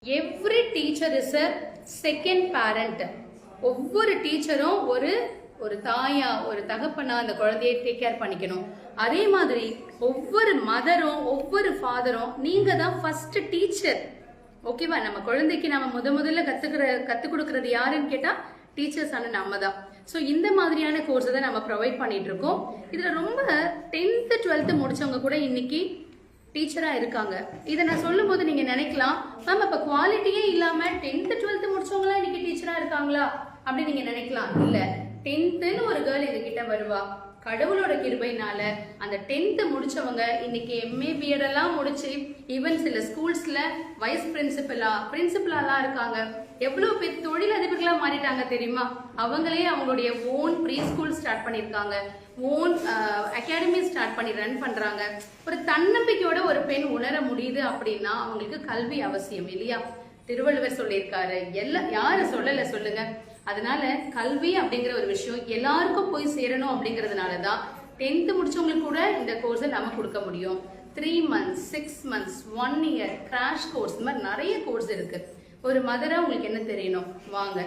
Every teacher is a second parent. ஒவ்வொரு டீச்சரும் ஒரு தாயா ஒரு தகப்பனா அந்த குழந்தையை டேக் கேர் பண்ணிக்கணும். அதே மாதிரி ஒவ்வொரு மதரும் ஒவ்வொரு ஃபாதரும் நீங்க தான் ஃபர்ஸ்ட் டீச்சர். ஓகேவா? நம்ம குழந்தைக்கு நம்ம முதல்ல கத்துக் கொடுக்கறது யாருன்னு கேட்டா டீச்சர்ஸ் ஆன நம்ம தான். ஸோ இந்த மாதிரியான கோர்ஸை தான் நம்ம ப்ரொவைட் பண்ணிட்டு இருக்கோம். இதுல ரொம்ப 10th 12th முடிச்சவங்க கூட இன்னைக்கு டீச்சரா இருக்காங்க. இதை நான் சொல்லும் போது நீங்க நினைக்கலாம், மேம் அப்ப குவாலிட்டியே இல்லாம 10th 12th முடிச்சவங்களா இன்னைக்கு டீச்சரா இருக்காங்களா அப்படி நீங்க நினைக்கலாம். இல்ல, 10th ஒரு கேர்ள் எங்க கிட்ட வருவா. கடவுளோட கிருபையினால அந்த 10th முடிச்சவங்க இன்னைக்கு MA BEd எல்லாம் முடிச்சு ஈவன் சில ஸ்கூல்ஸ்ல வைஸ் பிரின்சிபலாலாம் இருக்காங்க. எவ்வளவு பேர் தொழிலதிபர்களா மாறிட்டாங்க தெரியுமா? அவங்களே அவங்களுடைய ஓன் ப்ரீ ஸ்கூல் ஸ்டார்ட் பண்ணிருக்காங்க, ஓன் அகாடமி ஸ்டார்ட் பண்ணி ரன் பண்றாங்க. ஒரு தன்னம்பிக்கையோட ஒரு பெண் உணர முடியுது அப்படின்னா அவங்களுக்கு கல்வி அவசியம் இல்லையா? திருவள்ளுவர் சொல்லியிருக்காரு, யாரு சொல்லல சொல்லுங்க. அதனால கல்வி அப்படிங்கிற ஒரு விஷயம் எல்லாருக்கும் போய் சேரணும் அப்படிங்கறதுனாலதான் 10th முடிச்சவங்களுக்கு கூட இந்த கோர்ஸை நம்ம கொடுக்க முடியும். 3 months 6 months 1 year crash course, இந்த மாதிரி நிறைய கோர்ஸ் இருக்கு. ஒரு மதரா உங்களுக்கு என்ன தெரியணும், வாங்க